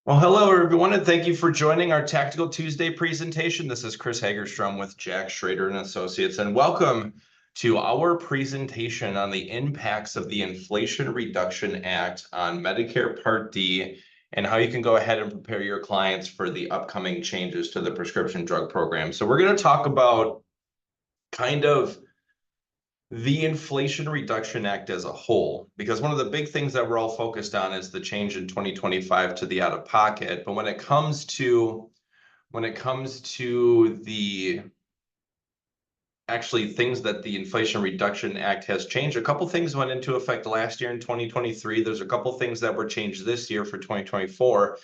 Well, hello everyone, and thank you for joining our Tactical Tuesday presentation. This is Chris Hagerstrom with Jack Schrader and Associates, and welcome to our presentation on the impacts of the Inflation Reduction Act on Medicare Part D and how you can go ahead and prepare your clients for the upcoming changes to the prescription drug program. So we're going to talk about kind of the Inflation Reduction Act as a whole, because one of the big things that we're all focused on is the change in 2025 to the out-of-pocket. But when it comes to the actually things that the Inflation Reduction Act has changed, a couple things went into effect last year in 2023. There's a couple things that were changed this year for 2024.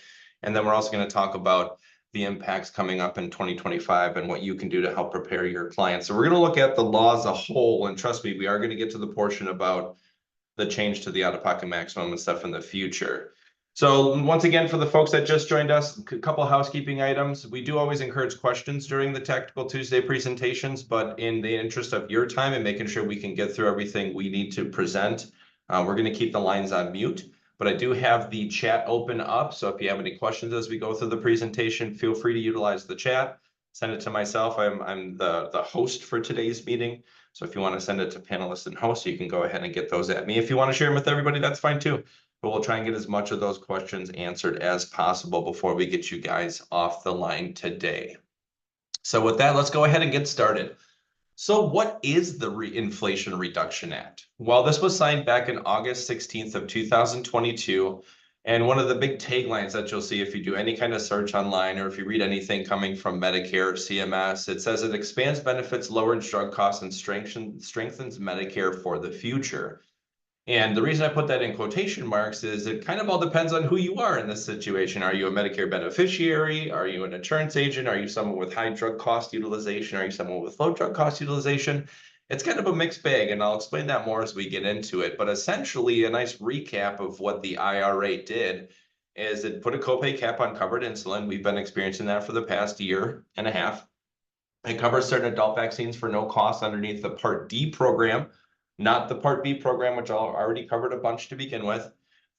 And then we're also going to talk about the impacts coming up in 2025 and what you can do to help prepare your clients. So we're going to look at the law as a whole. And trust me, we are going to get to the portion about the change to the out-of-pocket maximum and stuff in the future. So once again, for the folks that just joined us, a couple of housekeeping items. We do always encourage questions during the Tactical Tuesday presentations, but in the interest of your time and making sure we can get through everything we need to present, we're going to keep the lines on mute. But I do have the chat open up, so if you have any questions as we go through the presentation, feel free to utilize the chat. Send it to myself. I'm the host for today's meeting. So if you want to send it to panelists and hosts, you can go ahead and get those at me. If you want to share them with everybody, that's fine too. But we'll try and get as much of those questions answered as possible before we get you guys off the line today. So with that, let's go ahead and get started. So what is the Inflation Reduction Act? Well, this was signed back in August 16th of 2022. And one of the big taglines that you'll see if you do any kind of search online or if you read anything coming from Medicare or CMS, it says it expands benefits, lowers drug costs, and strengthens Medicare for the future. And the reason I put that in quotation marks is it kind of all depends on who you are in this situation. Are you a Medicare beneficiary? Are you an insurance agent? Are you someone with high drug cost utilization? Are you someone with low drug cost utilization? It's kind of a mixed bag, and I'll explain that more as we get into it. But essentially, a nice recap of what the IRA did is it put a copay cap on covered insulin. We've been experiencing that for the past year and a half. It covers certain adult vaccines for no cost underneath the Part D program, not the Part B program, which I already covered a bunch to begin with.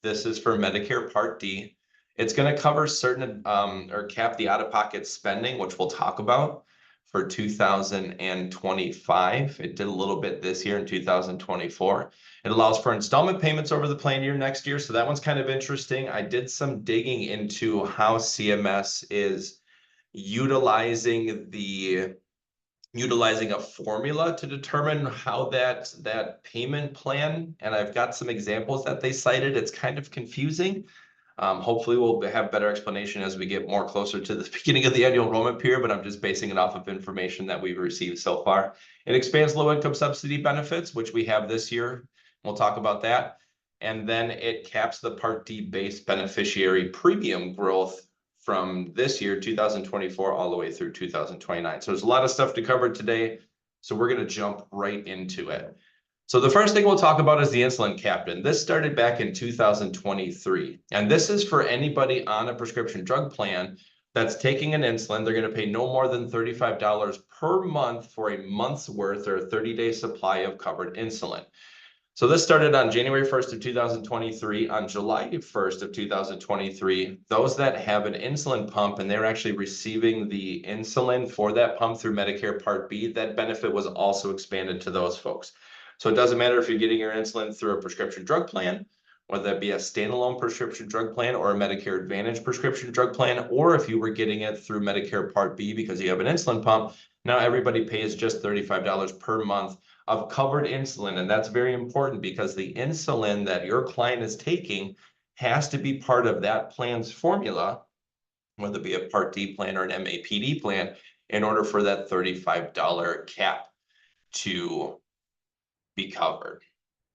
This is for Medicare Part D. It's going to cover certain or cap the out-of-pocket spending, which we'll talk about for 2025. It did a little bit this year in 2024. It allows for installment payments over the plan year next year. So that one's kind of interesting. I did some digging into how CMS is utilizing a formula to determine how that payment plan, and I've got some examples that they cited. It's kind of confusing. Hopefully we'll have better explanation as we get more closer to the beginning of the annual enrollment period, but I'm just basing it off of information that we've received so far. It expands low-income subsidy benefits, which we have this year. We'll talk about that. And then it caps the Part D base beneficiary premium growth from this year, 2024, all the way through 2029. So there's a lot of stuff to cover today. So we're going to jump right into it. So the first thing we'll talk about is the insulin cap. And this started back in 2023. And this is for anybody on a prescription drug plan that's taking an insulin. They're going to pay no more than $35 per month for a month's worth or a 30-day supply of covered insulin. So this started on January 1st of 2023. On July 1st of 2023, those that have an insulin pump and they're actually receiving the insulin for that pump through Medicare Part B, that benefit was also expanded to those folks. So it doesn't matter if you're getting your insulin through a prescription drug plan, whether that be a standalone prescription drug plan or a Medicare Advantage prescription drug plan, or if you were getting it through Medicare Part B because you have an insulin pump, now everybody pays just $35 per month of covered insulin. And that's very important because the insulin that your client is taking has to be part of that plan's formula, whether it be a Part D plan or an MAPD plan, in order for that $35 cap to be covered.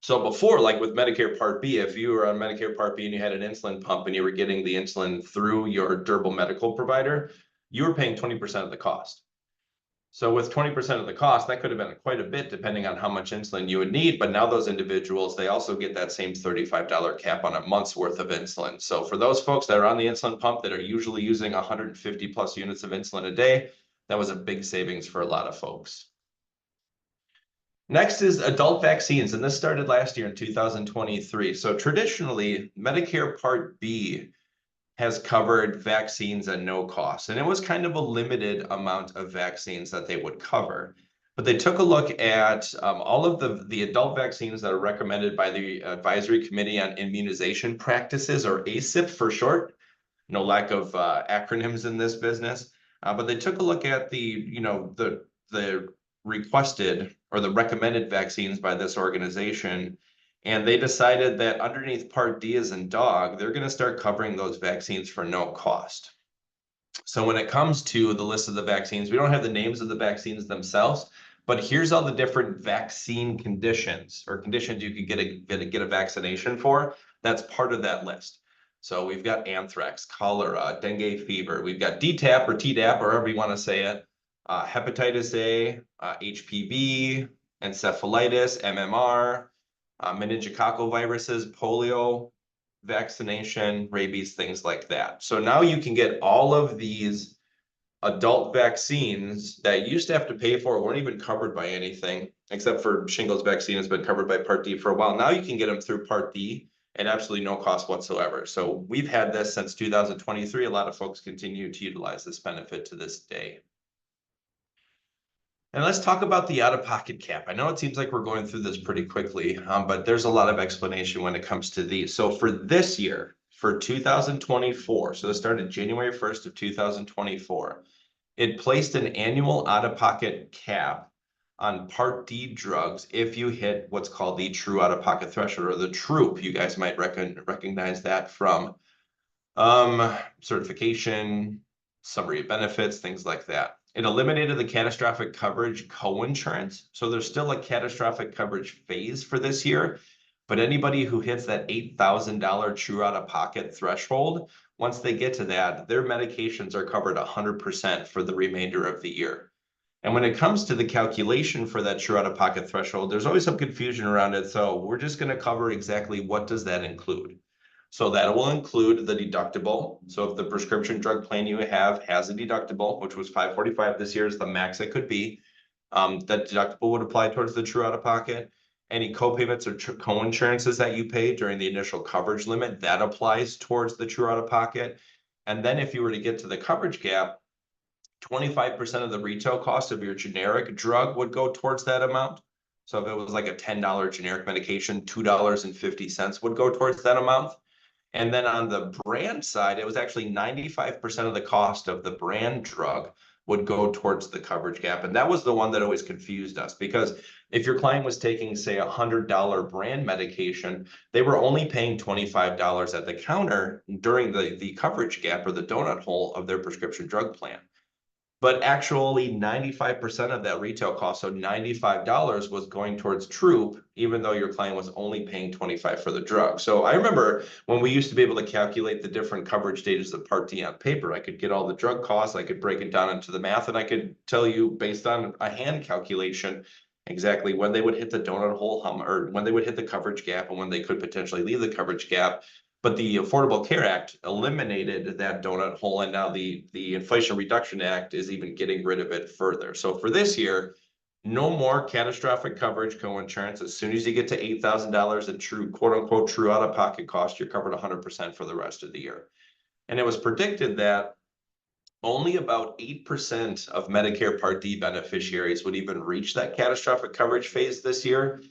So before, like with Medicare Part B, if you were on Medicare Part B and you had an insulin pump and you were getting the insulin through your durable medical provider, you were paying 20% of the cost. So with 20% of the cost, that could have been quite a bit depending on how much insulin you would need. But now those individuals, they also get that same $35 cap on a month's worth of insulin. So for those folks that are on the insulin pump that are usually using 150 plus units of insulin a day, that was a big savings for a lot of folks. Next is adult vaccines, and this started last year in 2023. So traditionally, Medicare Part B has covered vaccines at no cost. And it was kind of a limited amount of vaccines that they would cover. But they took a look at all of the adult vaccines that are recommended by the Advisory Committee on Immunization Practices, or ACIP for short. No lack of acronyms in this business. But they took a look at the requested or the recommended vaccines by this organization, and they decided that underneath Part D as in dog, they're going to start covering those vaccines for no cost. So when it comes to the list of the vaccines, we don't have the names of the vaccines themselves, but here's all the different vaccine conditions or conditions you could get a vaccination for. That's part of that list. So we've got anthrax, cholera, dengue fever. We've got DTaP or Tdap, or however you want to say it, hepatitis A, HPV, encephalitis, MMR, meningococcal viruses, polio, vaccination, rabies, things like that. So now you can get all of these adult vaccines that you used to have to pay for, weren't even covered by anything, except for shingles vaccine has been covered by Part D for a while. Now you can get them through Part D at absolutely no cost whatsoever. So we've had this since 2023. A lot of folks continue to utilize this benefit to this day. And let's talk about the out-of-pocket cap. I know it seems like we're going through this pretty quickly, but there's a lot of explanation when it comes to these. So for this year, for 2024, so this started January 1st of 2024, it placed an annual out-of-pocket cap on Part D drugs if you hit what's called the true out-of-pocket threshold, or the TROOP. You guys might recognize that from certification, summary of benefits, things like that. It eliminated the catastrophic coverage co-insurance. So there's still a catastrophic coverage phase for this year, but anybody who hits that $8,000 true out-of-pocket threshold, once they get to that, their medications are covered 100% for the remainder of the year. And when it comes to the calculation for that true out-of-pocket threshold, there's always some confusion around it. So we're just going to cover exactly what does that include. So that will include the deductible. So if the prescription drug plan you have has a deductible, which was $545 this year is the max it could be, that deductible would apply towards the true out-of-pocket. Any co-payments or co-insurances that you pay during the initial coverage limit, that applies towards the true out-of-pocket. And then if you were to get to the coverage gap, 25% of the retail cost of your generic drug would go towards that amount. So if it was like a $10 generic medication, $2.50 would go towards that amount. And then on the brand side, it was actually 95% of the cost of the brand drug would go towards the coverage gap. And that was the one that always confused us, because if your client was taking, say, a $100 brand medication, they were only paying $25 at the counter during the coverage gap or the donut hole of their prescription drug plan. But actually 95% of that retail cost, so $95 was going towards TROOP, even though your client was only paying $25 for the drug. So I remember when we used to be able to calculate the different coverage stages of Part D on paper, I could get all the drug costs, I could break it down into the math, and I could tell you based on a hand calculation exactly when they would hit the donut hole or when they would hit the coverage gap and when they could potentially leave the coverage gap. But the Affordable Care Act eliminated that donut hole, and now the Inflation Reduction Act is even getting rid of it further. So for this year, no more catastrophic coverage co-insurance. As soon as you get to $8,000 in true, quote unquote, true out-of-pocket cost, you're covered 100% for the rest of the year. And it was predicted that only about 8% of Medicare Part D beneficiaries would even reach that catastrophic coverage phase this year.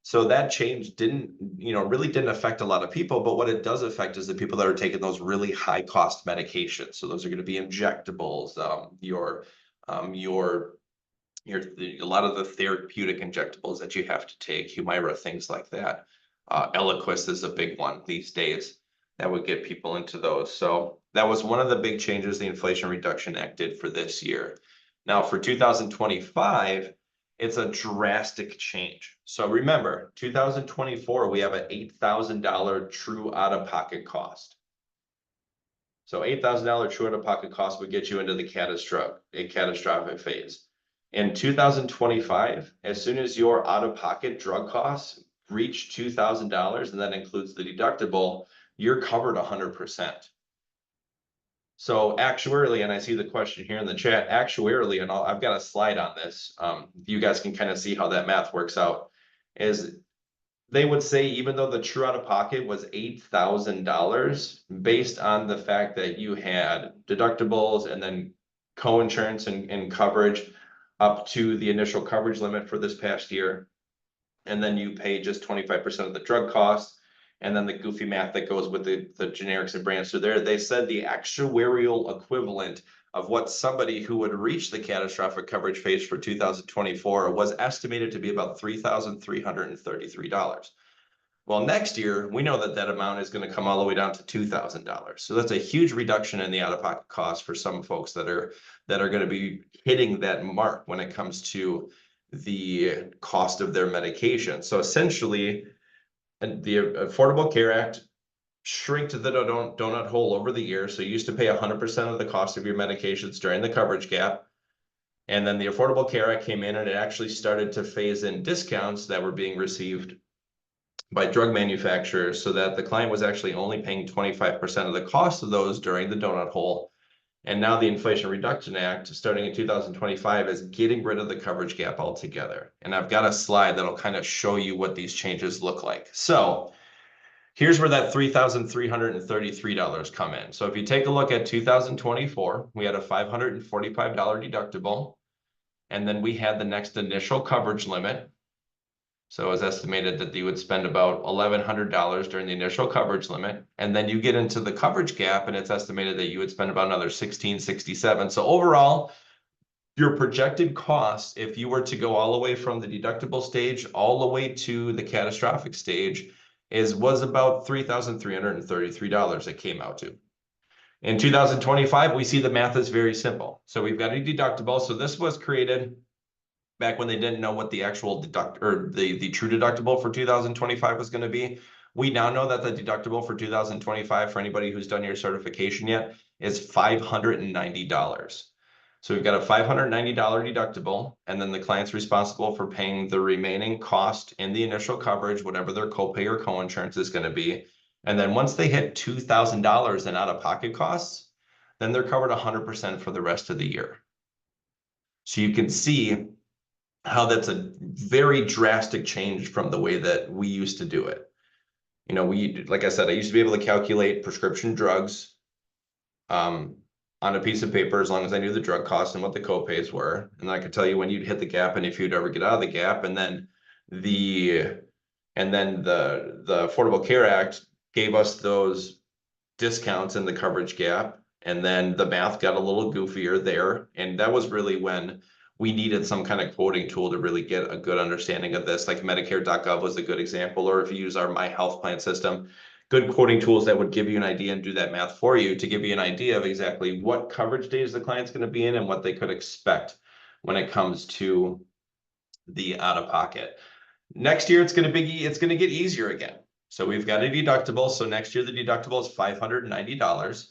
So that change really didn't affect a lot of people, but what it does affect is the people that are taking those really high cost medications. So those are going to be injectables, a lot of the therapeutic injectables that you have to take, Humira, things like that. Eliquis is a big one these days that would get people into those. So that was one of the big changes the Inflation Reduction Act did for this year. Now for 2025, it's a drastic change. So remember, 2024, we have an $8,000 true out-of-pocket cost. So $8,000 true out-of-pocket cost would get you into the catastrophic phase. In 2025, as soon as your out-of-pocket drug costs reach $2,000, and that includes the deductible, you're covered 100%. So actuarially, and I see the question here in the chat, actuarially, and I've got a slide on this, you guys can kind of see how that math works out, is they would say even though the true out-of-pocket was $8,000, based on the fact that you had deductibles and then co-insurance and coverage up to the initial coverage limit for this past year, and then you pay just 25% of the drug costs, and then the goofy math that goes with the generics and brands. So there, they said the actuarial equivalent of what somebody who would reach the catastrophic coverage phase for 2024 was estimated to be about $3,333. Well, next year, we know that that amount is going to come all the way down to $2,000. So that's a huge reduction in the out-of-pocket cost for some folks that are going to be hitting that mark when it comes to the cost of their medication. So essentially, the Affordable Care Act shrinked the donut hole over the year. So you used to pay 100% of the cost of your medications during the coverage gap. And then the Affordable Care Act came in and it actually started to phase in discounts that were being received by drug manufacturers so that the client was actually only paying 25% of the cost of those during the donut hole. And now the Inflation Reduction Act, starting in 2025, is getting rid of the coverage gap altogether. And I've got a slide that'll kind of show you what these changes look like. So here's where that $3,333 come in. So if you take a look at 2024, we had a $545 deductible, and then we had the next initial coverage limit. So it was estimated that you would spend about $1,100 during the initial coverage limit. And then you get into the coverage gap and it's estimated that you would spend about another $1,667. So overall, your projected cost, if you were to go all the way from the deductible stage all the way to the catastrophic stage, was about $3,333 it came out to. In 2025, we see the math is very simple. So we've got a deductible. So this was created back when they didn't know what the actual the true deductible for 2025 was going to be. We now know that the deductible for 2025, for anybody who's done your certification yet, is $590. So we've got a $590 deductible, and then the client's responsible for paying the remaining cost in the initial coverage, whatever their copay or coinsurance is going to be. And then once they hit $2,000 in out-of-pocket costs, then they're covered 100% for the rest of the year. So you can see how that's a very drastic change from the way that we used to do it. You know, like I said, I used to be able to calculate prescription drugs on a piece of paper as long as I knew the drug costs and what the copays were. And I could tell you when you'd hit the gap and if you'd ever get out of the gap. And then the Affordable Care Act gave us those discounts in the coverage gap. And then the math got a little goofier there. And that was really when we needed some kind of quoting tool to really get a good understanding of this. Like Medicare.gov was a good example, or if you use our My Health Plan system, good quoting tools that would give you an idea and do that math for you to give you an idea of exactly what coverage days the client's going to be in and what they could expect when it comes to the out-of-pocket. Next year, it's going to get easier again. So we've got a deductible. So next year, the deductible is $590.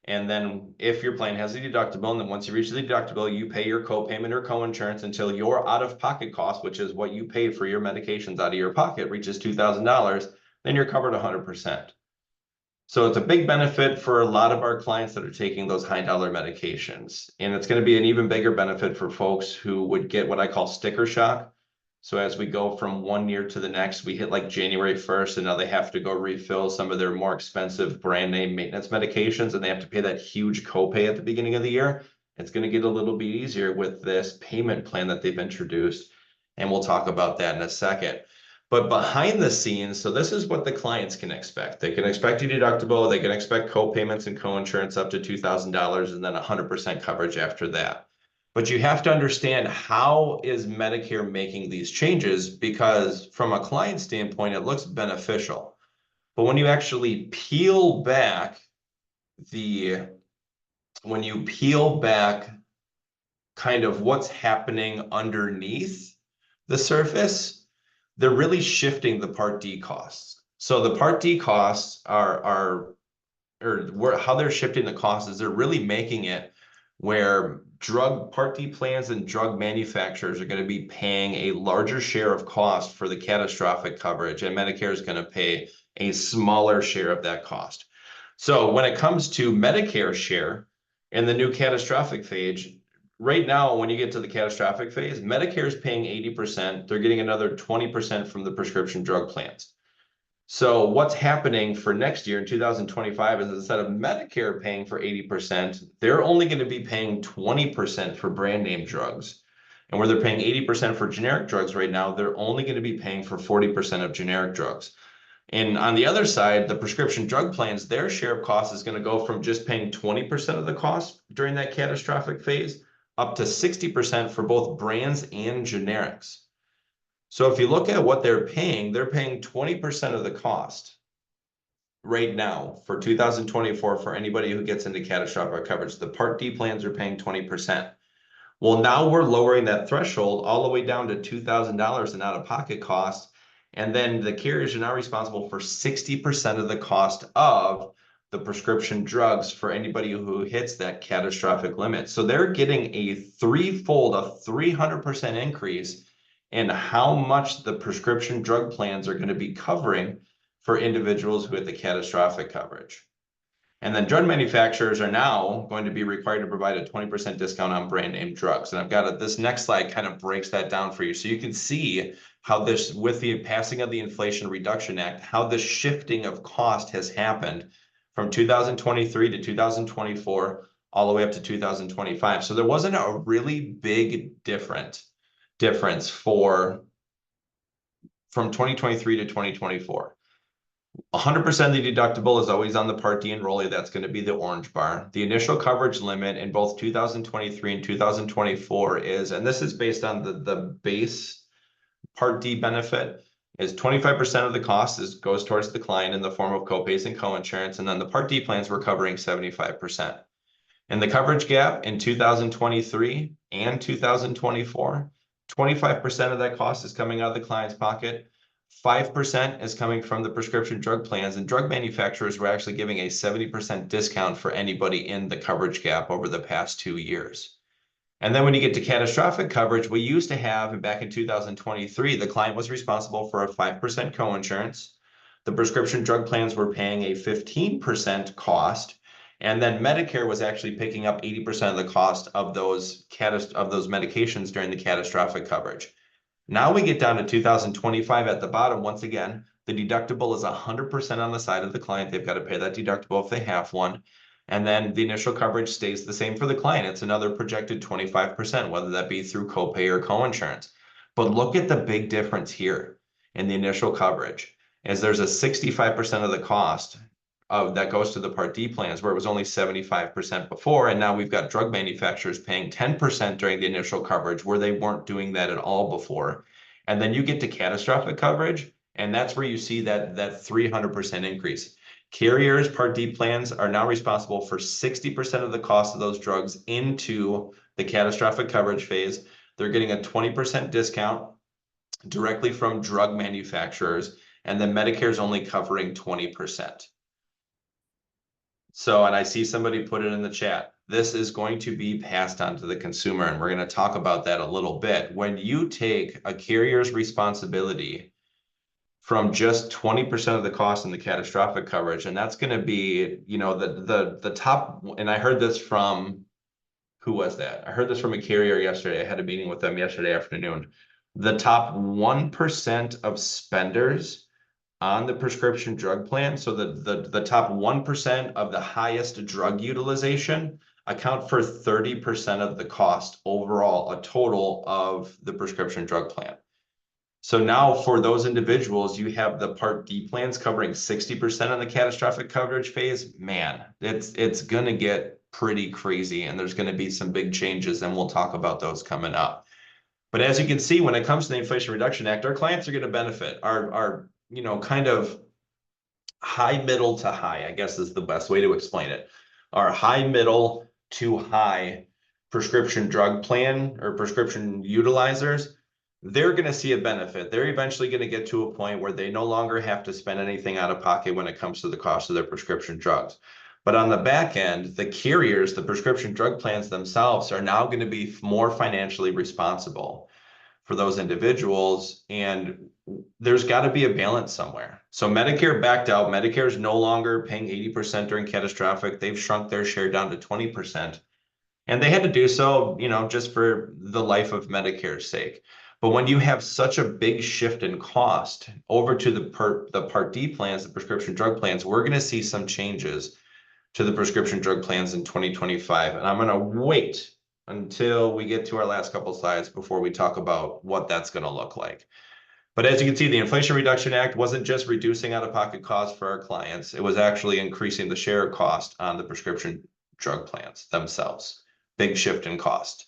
And then if your plan has a deductible, and then once you reach the deductible, you pay your co-payment or co-insurance until your out-of-pocket cost, which is what you pay for your medications out of your pocket, reaches $2,000, then you're covered 100%. So it's a big benefit for a lot of our clients that are taking those high-dollar medications. And it's going to be an even bigger benefit for folks who would get what I call sticker shock. So as we go from one year to the next, we hit like January 1st, and now they have to go refill some of their more expensive brand name maintenance medications, and they have to pay that huge copay at the beginning of the year. It's going to get a little bit easier with this payment plan that they've introduced, and we'll talk about that in a second. But behind the scenes, so this is what the clients can expect. They can expect a deductible, they can expect co-payments and co-insurance up to $2,000, and then 100% coverage after that. But you have to understand, how is Medicare making these changes? Because from a client standpoint, it looks beneficial. But when you actually peel back kind of what's happening underneath the surface, they're really shifting the Part D costs. So the Part D costs how they're shifting the costs is they're really making it where Part D plans and drug manufacturers are going to be paying a larger share of cost for the catastrophic coverage, and Medicare is going to pay a smaller share of that cost. So when it comes to Medicare share in the new catastrophic phase, right now, when you get to the catastrophic phase, Medicare is paying 80%. They're getting another 20% from the prescription drug plans. So what's happening for next year in 2025 is instead of Medicare paying for 80%, they're only going to be paying 20% for brand name drugs. And where they're paying 80% for generic drugs right now, they're only going to be paying for 40% of generic drugs. And on the other side, the prescription drug plans, their share of cost is going to go from just paying 20% of the cost during that catastrophic phase up to 60% for both brands and generics. So if you look at what they're paying 20% of the cost right now for 2024 for anybody who gets into catastrophic coverage. The Part D plans are paying 20%. Well, now we're lowering that threshold all the way down to $2,000 in out-of-pocket cost. And then the carriers are now responsible for 60% of the cost of the prescription drugs for anybody who hits that catastrophic limit. So they're getting a 300% increase in how much the prescription drug plans are going to be covering for individuals who hit the catastrophic coverage. And then drug manufacturers are now going to be required to provide a 20% discount on brand name drugs. And I've got this next slide kind of breaks that down for you. So you can see how this, with the passing of the Inflation Reduction Act, how the shifting of cost has happened from 2023 to 2024, all the way up to 2025. So there wasn't a really big difference from 2023 to 2024. 100% of the deductible is always on the Part D enrollee. That's going to be the orange bar. The initial coverage limit in both 2023 and 2024 is, and this is based on the base Part D benefit, is 25% of the cost goes towards the client in the form of copays and coinsurance, and then the Part D plans were covering 75%. And the coverage gap in 2023 and 2024, 25% of that cost is coming out of the client's pocket. 5% is coming from the prescription drug plans, and drug manufacturers were actually giving a 70% discount for anybody in the coverage gap over the past 2 years. And then when you get to catastrophic coverage, we used to have, back in 2023, the client was responsible for a 5% coinsurance. The prescription drug plans were paying a 15% cost. And then Medicare was actually picking up 80% of the cost of those medications during the catastrophic coverage. Now we get down to 2025 at the bottom. Once again, the deductible is 100% on the side of the client. They've got to pay that deductible if they have one. And then the initial coverage stays the same for the client. It's another projected 25%, whether that be through copay or coinsurance. But look at the big difference here in the initial coverage, as there's a 65% of the cost that goes to the Part D plans, where it was only 75% before. And now we've got drug manufacturers paying 10% during the initial coverage, where they weren't doing that at all before. And then you get to catastrophic coverage, and that's where you see that 300% increase. Carriers' Part D plans are now responsible for 60% of the cost of those drugs into the catastrophic coverage phase. They're getting a 20% discount directly from drug manufacturers, and then Medicare is only covering 20%. So, and I see somebody put it in the chat, this is going to be passed on to the consumer, and we're going to talk about that a little bit. When you take a carrier's responsibility from just 20% of the cost in the catastrophic coverage, and that's going to be, you know, the top, and I heard this from, who was that? I heard this from a carrier yesterday. I had a meeting with them yesterday afternoon. The top 1% of spenders on the prescription drug plan, so the top 1% of the highest drug utilization account for 30% of the cost overall, a total of the prescription drug plan. So now for those individuals, you have the Part D plans covering 60% on the catastrophic coverage phase. Man, it's going to get pretty crazy, and there's going to be some big changes, and we'll talk about those coming up. But as you can see, when it comes to the Inflation Reduction Act, our clients are going to benefit. Our you know, kind of high, middle to high, I guess is the best way to explain it. Our high, middle to high prescription drug plan or prescription utilizers, they're going to see a benefit. They're eventually going to get to a point where they no longer have to spend anything out of pocket when it comes to the cost of their prescription drugs. But on the back end, the carriers, the prescription drug plans themselves are now going to be more financially responsible for those individuals, and there's got to be a balance somewhere. So Medicare backed out. Medicare is no longer paying 80% during catastrophic. They've shrunk their share down to 20%. And they had to do so, just for the life of Medicare's sake. But when you have such a big shift in cost over to the Part D plans, the prescription drug plans, we're going to see some changes to the prescription drug plans in 2025. And I'm going to wait until we get to our last couple slides before we talk about what that's going to look like. But as you can see, the Inflation Reduction Act wasn't just reducing out-of-pocket costs for our clients. It was actually increasing the share cost on the prescription drug plans themselves. Big shift in cost.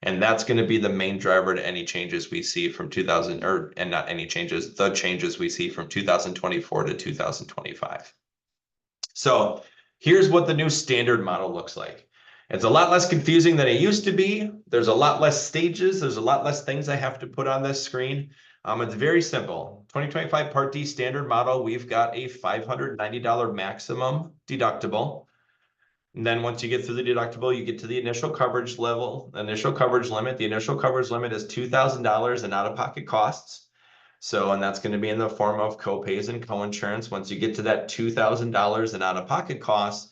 And that's going to be the main driver to any changes we see from 2000, and not any changes, the changes we see from 2024 to 2025. So here's what the new standard model looks like. It's a lot less confusing than it used to be. There's a lot less stages. There's a lot less things I have to put on this screen. It's very simple. 2025 Part D standard model, we've got a $590 maximum deductible. And then once you get through the deductible, you get to the initial coverage level, initial coverage limit. The initial coverage limit is $2,000 in out-of-pocket costs. So, and that's going to be in the form of copays and coinsurance. Once you get to that $2,000 in out-of-pocket costs,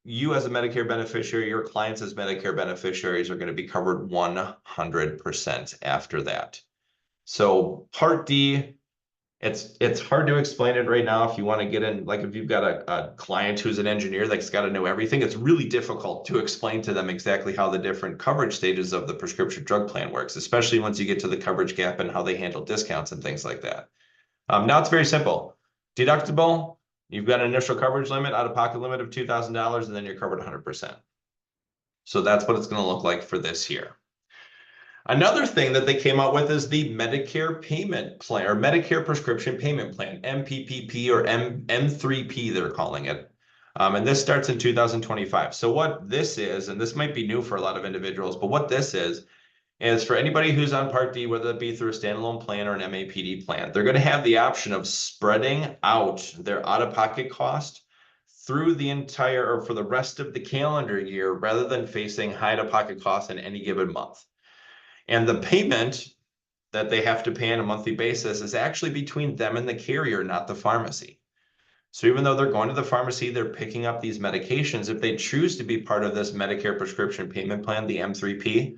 you as a Medicare beneficiary, your clients as Medicare beneficiaries are going to be covered 100% after that. So Part D, it's hard to explain it right now if you want to get in, like if you've got a client who's an engineer that's got to know everything, it's really difficult to explain to them exactly how the different coverage stages of the prescription drug plan works, especially once you get to the coverage gap and how they handle discounts and things like that. Now it's very simple. Deductible, you've got an initial coverage limit, out-of-pocket limit of $2,000, and then you're covered 100%. So that's what it's going to look like for this year. Another thing that they came out with is the Medicare payment plan, or Medicare prescription payment plan, MPPP or M3P, they're calling it. And this starts in 2025. So what this is, and this might be new for a lot of individuals, but what this is for anybody who's on Part D, whether it be through a standalone plan or an MAPD plan, they're going to have the option of spreading out their out-of-pocket cost through the entire, or for the rest of the calendar year, rather than facing high out-of-pocket costs in any given month. And the payment that they have to pay on a monthly basis is actually between them and the carrier, not the pharmacy. So even though they're going to the pharmacy, they're picking up these medications. If they choose to be part of this Medicare prescription payment plan, the M3P,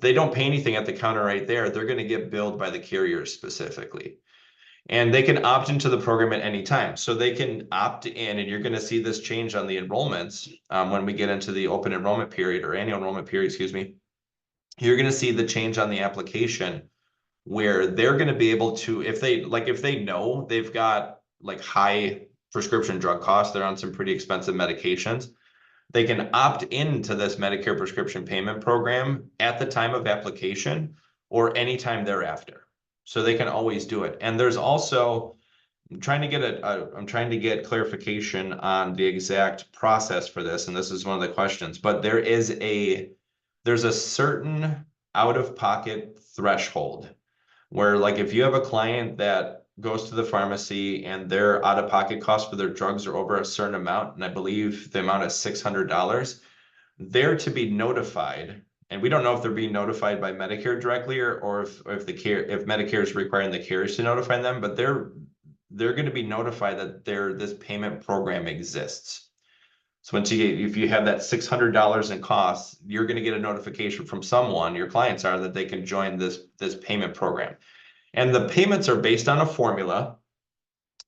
they don't pay anything at the counter right there. They're going to get billed by the carrier specifically. And they can opt into the program at any time. So they can opt in, and you're going to see this change on the enrollments when we get into the open enrollment period, or annual enrollment period, excuse me. You're going to see the change on the application where they're going to be able to, if they know they've got like high prescription drug costs, they're on some pretty expensive medications, they can opt into this Medicare prescription payment program at the time of application or anytime thereafter. So they can always do it. And there's also, I'm trying to get clarification on the exact process for this, and this is one of the questions, but there's a certain out-of-pocket threshold where, like, if you have a client that goes to the pharmacy and their out-of-pocket costs for their drugs are over a certain amount, and I believe the amount is $600, they're to be notified. And we don't know if they're being notified by Medicare directly or if Medicare is requiring the carriers to notify them, but they're going to be notified that this payment program exists. So if you have that $600 in costs, you're going to get a notification from someone, your clients are, that they can join this payment program. And the payments are based on a formula.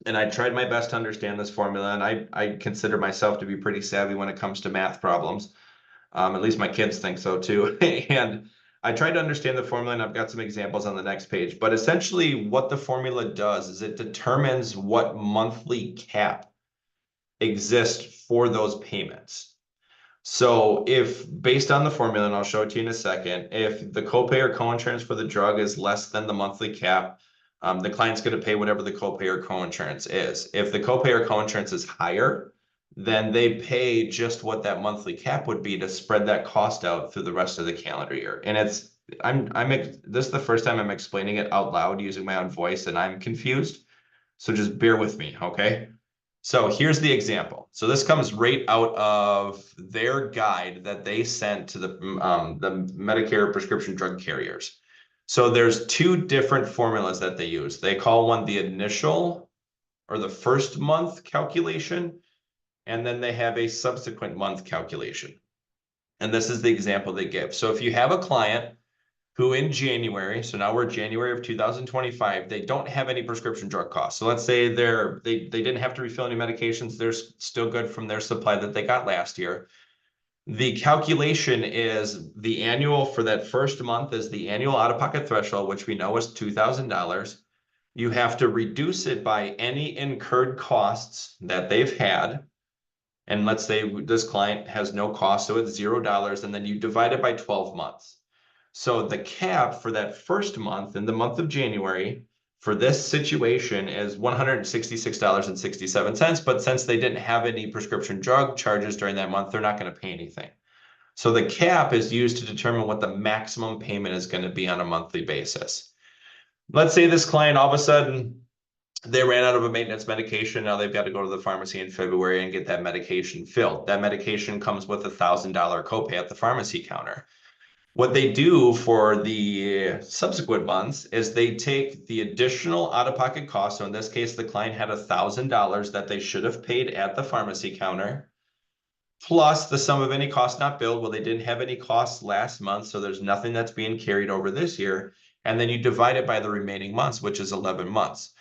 And I tried my best to understand this formula, and I consider myself to be pretty savvy when it comes to math problems. At least my kids think so too. And I tried to understand the formula, and I've got some examples on the next page. But essentially what the formula does is it determines what monthly cap exists for those payments. So if based on the formula, and I'll show it to you in a second, if the copay or coinsurance for the drug is less than the monthly cap, the client's going to pay whatever the copay or coinsurance is. If the copay or coinsurance is higher, then they pay just what that monthly cap would be to spread that cost out through the rest of the calendar year. And this is the first time I'm explaining it out loud using my own voice, and I'm confused. So just bear with me, okay? So here's the example. So this comes right out of their guide that they sent to the Medicare prescription drug carriers. So there's two different formulas that they use. They call one the initial or the first month calculation, and then they have a subsequent month calculation. And this is the example they give. So if you have a client who in January, so now we're January of 2025, they don't have any prescription drug costs. So let's say they didn't have to refill any medications. They're still good from their supply that they got last year. The calculation is the annual for that first month is the annual out-of-pocket threshold, which we know is $2,000. You have to reduce it by any incurred costs that they've had. And let's say this client has no cost, so it's $0, and then you divide it by 12 months. So the cap for that first month in the month of January for this situation is $166.67. But since they didn't have any prescription drug charges during that month, they're not going to pay anything. So the cap is used to determine what the maximum payment is going to be on a monthly basis. Let's say this client all of a sudden they ran out of a maintenance medication. Now they've got to go to the pharmacy in February and get that medication filled. That medication comes with a $1,000 copay at the pharmacy counter. What they do for the subsequent months is they take the additional out-of-pocket cost. So in this case, the client had $1,000 that they should have paid at the pharmacy counter, plus the sum of any cost not billed. Well, they didn't have any costs last month, so there's nothing that's being carried over this year. And then you divide it by the remaining months, which is 11 months.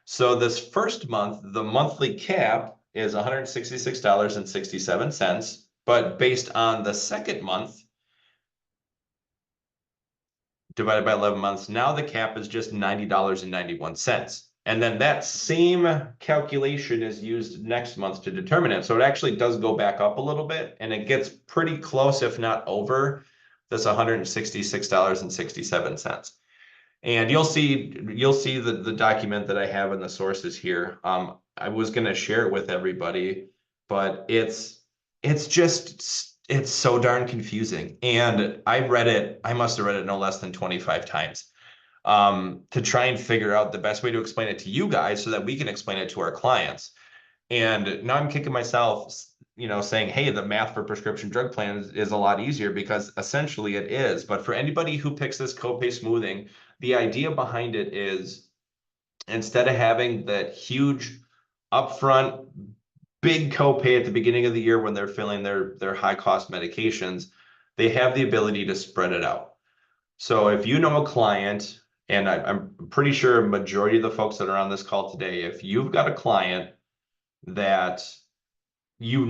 So this first month, the monthly cap is $166.67, but based on the second month, divided by 11 months, now the cap is just $90.91. And then that same calculation is used next month to determine it. So it actually does go back up a little bit, and it gets pretty close, if not over, this $166.67. And you'll see the document that I have in the sources here. I was going to share it with everybody, but it's so darn confusing. And I must have read it no less than 25 times to try and figure out the best way to explain it to you guys so that we can explain it to our clients. And now I'm kicking myself, saying, hey, the math for prescription drug plans is a lot easier, because essentially it is. But for anybody who picks this copay smoothing, the idea behind it is, instead of having that huge upfront big copay at the beginning of the year when they're filling their high cost medications, they have the ability to spread it out. So if you know a client, and I'm pretty sure a majority of the folks that are on this call today, if you've got a client that you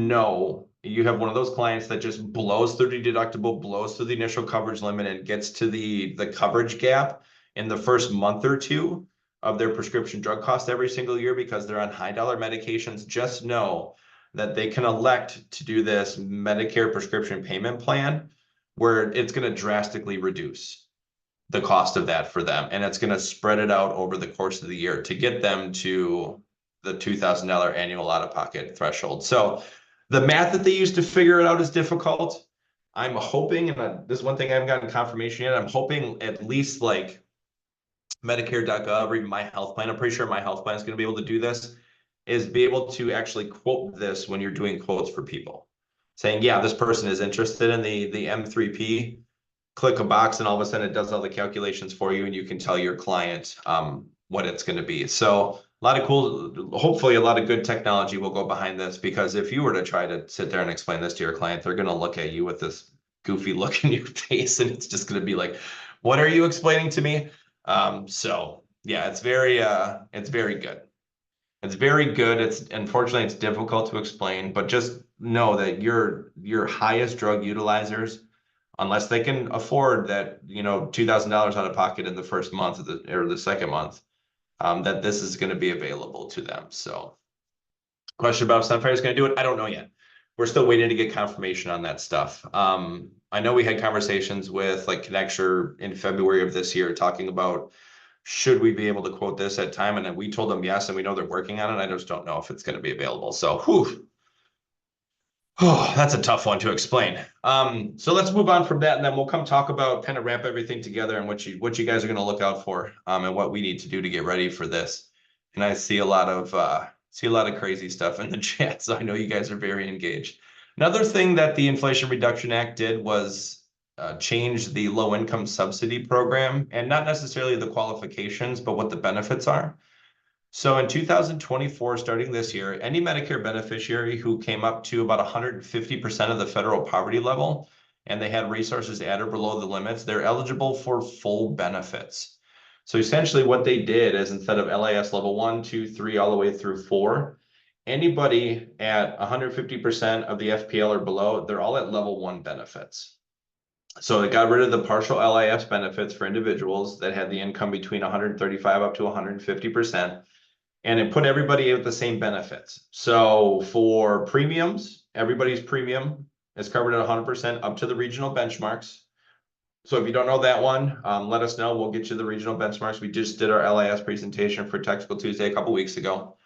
have one of those clients that just blows through the deductible, blows through the initial coverage limit, and gets to the coverage gap in the first month or two of their prescription drug cost every single year because they're on high dollar medications, just know that they can elect to do this Medicare prescription payment plan where it's going to drastically reduce the cost of that for them. And it's going to spread it out over the course of the year to get them to the $2,000 annual out-of-pocket threshold. So the math that they use to figure it out is difficult. I'm hoping, and this is one thing I haven't gotten confirmation yet, I'm hoping at least like Medicare.gov or even My Health Plan, I'm pretty sure My Health Plan is going to be able to do this, is be able to actually quote this when you're doing quotes for people. Saying, yeah, this person is interested in the M3P, click a box and all of a sudden it does all the calculations for you and you can tell your client what it's going to be. So a lot of cool, hopefully a lot of good technology will go behind this, because if you were to try to sit there and explain this to your client, they're going to look at you with this goofy look in your face and it's just going to be like, what are you explaining to me? So yeah, it's very good. It's very good. Unfortunately, it's difficult to explain, but just know that your highest drug utilizers, unless they can afford that, $2,000 out of pocket in the first month or the second month, that this is going to be available to them. So question about if Sunfire is going to do it, I don't know yet. We're still waiting to get confirmation on that stuff. I know we had conversations with like Connecture in February of this year talking about, should we be able to quote this at time? And then we told them yes, and we know they're working on it. I just don't know if it's going to be available. So, oh, that's a tough one to explain. So let's move on from that, and then we'll come talk about, kind of wrap everything together, and what you guys are going to look out for, and what we need to do to get ready for this. And I see a lot of crazy stuff in the chat, so I know you guys are very engaged. Another thing that the Inflation Reduction Act did was change the low income subsidy program, and not necessarily the qualifications, but what the benefits are. So in 2024, starting this year, any Medicare beneficiary who came up to about 150% of the federal poverty level and they had resources at or below the limits, they're eligible for full benefits. So essentially what they did is instead of LIS level 1, 2, 3, all the way through 4, anybody at 150% of the FPL or below, they're all at level 1 benefits. So it got rid of the partial LIS benefits for individuals that had the income between 135 up to 150%, and it put everybody at the same benefits. So for premiums, everybody's premium is covered at 100% up to the regional benchmarks. So if you don't know that one, let us know. We'll get you the regional benchmarks. We just did our LIS presentation for Technical Tuesday a couple weeks ago.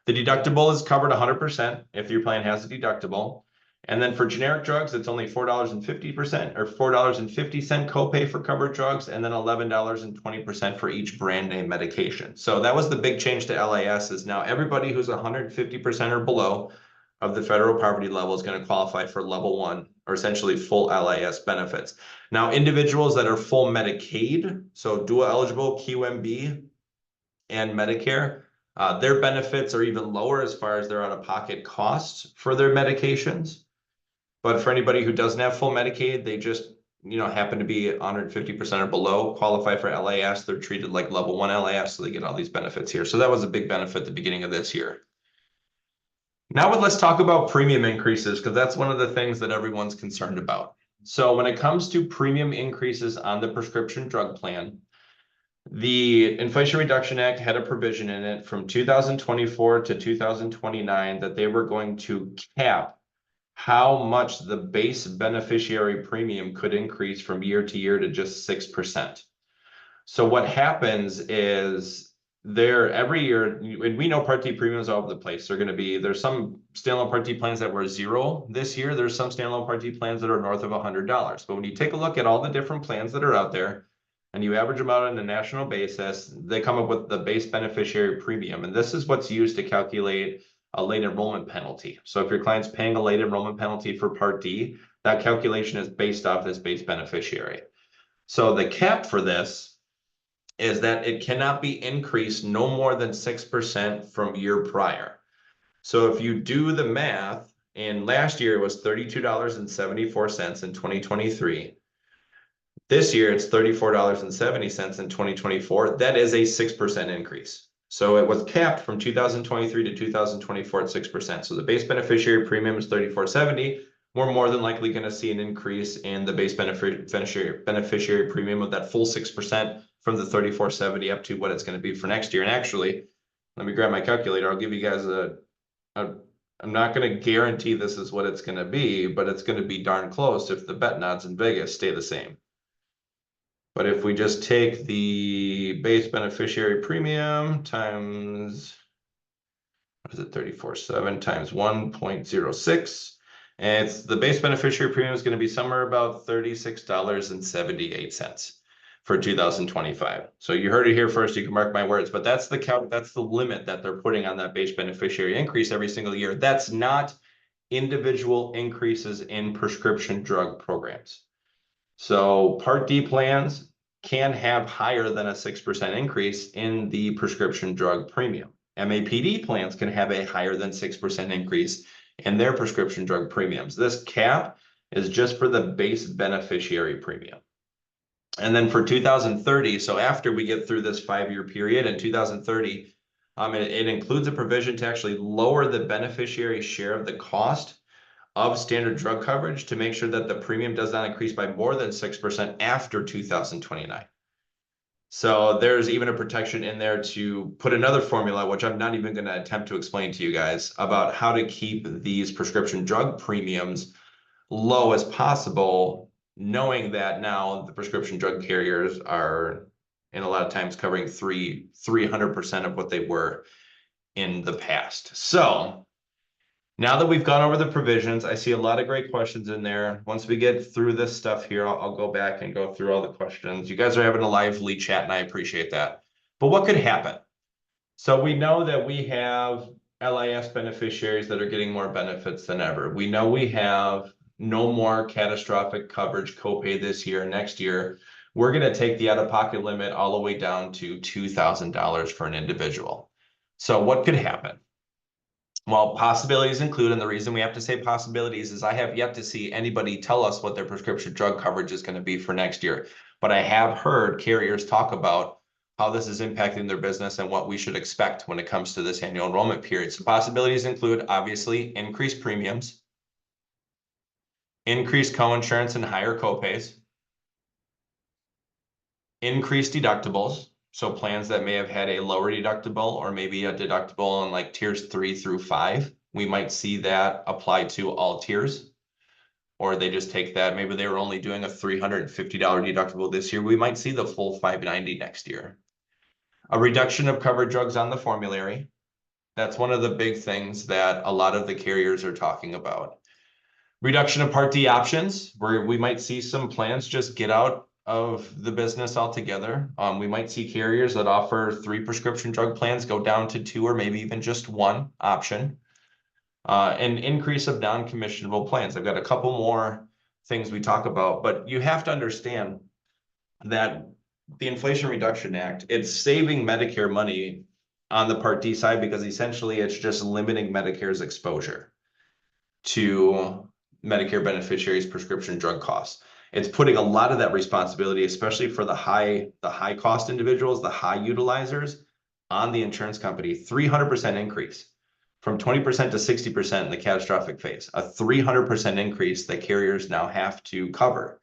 The deductible is covered 100% if your plan has a deductible. And then for generic drugs, it's only $4.50% or $4.50 copay for covered drugs, and then $11.20 for each brand name medication. So that was the big change to LIS, is now everybody who's 150% or below of the federal poverty level is going to qualify for level 1, or essentially full LIS benefits. Now, individuals that are full Medicaid, so dual eligible, QMB, and Medicare, their benefits are even lower as far as their out-of-pocket costs for their medications. But for anybody who doesn't have full Medicaid, they just, happen to be 150% or below, qualify for LIS. They're treated like level 1 LIS, so they get all these benefits here. So that was a big benefit at the beginning of this year. Now let's talk about premium increases, because that's one of the things that everyone's concerned about. So when it comes to premium increases on the prescription drug plan, the Inflation Reduction Act had a provision in it from 2024 to 2029 that they were going to cap how much the base beneficiary premium could increase from year to year to just 6%. So what happens is every year, and we know Part D premiums all over the place. There's some standalone Part D plans that were 0 this year. There's some standalone Part D plans that are north of $100. But when you take a look at all the different plans that are out there, and you average them out on a national basis, they come up with the base beneficiary premium. And this is what's used to calculate a late enrollment penalty. So if your client's paying a late enrollment penalty for Part D, that calculation is based off this base beneficiary. So the cap for this is that it cannot be increased no more than 6% from year prior. So if you do the math, and last year it was $32.74 in 2023. This year it's $34.70 in 2024. That is a 6% increase. So it was capped from 2023 to 2024 at 6%. So the base beneficiary premium is $34.70. We're more than likely going to see an increase in the base beneficiary premium of that full 6% from the $34.70 up to what it's going to be for next year. And actually, let me grab my calculator. I'll give you guys I'm not going to guarantee this is what it's going to be, but it's going to be darn close if the bet odds in Vegas stay the same. But if we just take the base beneficiary premium times, what is it, 34.7 times 1.06, and it's the base beneficiary premium is going to be somewhere about $36.78 for 2025. So you heard it here first. You can mark my words, but that's the limit that they're putting on that base beneficiary increase every single year. That's not individual increases in prescription drug programs. So Part D plans can have higher than a 6% increase in the prescription drug premium. MAPD plans can have a higher than 6% increase in their prescription drug premiums. This cap is just for the base beneficiary premium. And then for 2030, so after we get through this 5-year period in 2030, it includes a provision to actually lower the beneficiary share of the cost of standard drug coverage to make sure that the premium does not increase by more than 6% after 2029. So there's even a protection in there to put another formula, which I'm not even going to attempt to explain to you guys, about how to keep these prescription drug premiums low as possible, knowing that now the prescription drug carriers are in a lot of times covering 300% of what they were in the past. So now that we've gone over the provisions, I see a lot of great questions in there. Once we get through this stuff here, I'll go back and go through all the questions. You guys are having a lively chat, and I appreciate that. But what could happen? So we know that we have LIS beneficiaries that are getting more benefits than ever. We know we have no more catastrophic coverage copay this year. Next year, we're going to take the out-of-pocket limit all the way down to $2,000 for an individual. So what could happen? Well, possibilities include, and the reason we have to say possibilities is I have yet to see anybody tell us what their prescription drug coverage is going to be for next year. But I have heard carriers talk about how this is impacting their business and what we should expect when it comes to this annual enrollment period. So possibilities include, obviously, increased premiums, increased coinsurance and higher copays, increased deductibles. So plans that may have had a lower deductible or maybe a deductible in like tiers 3 through 5, we might see that apply to all tiers. Or they just take that, maybe they were only doing a $350 deductible this year. We might see the full $590 next year. A reduction of covered drugs on the formulary. That's one of the big things that a lot of the carriers are talking about. Reduction of Part D options, where we might see some plans just get out of the business altogether. We might see carriers that offer 3 prescription drug plans go down to 2 or maybe even just 1 option. An increase of non-commissionable plans. I've got a couple more things we talk about, but you have to understand that the Inflation Reduction Act, it's saving Medicare money on the Part D side because essentially it's just limiting Medicare's exposure to Medicare beneficiaries' prescription drug costs. It's putting a lot of that responsibility, especially for the high cost individuals, the high utilizers, on the insurance company. 300% increase from 20% to 60% in the catastrophic phase, a 300% increase that carriers now have to cover.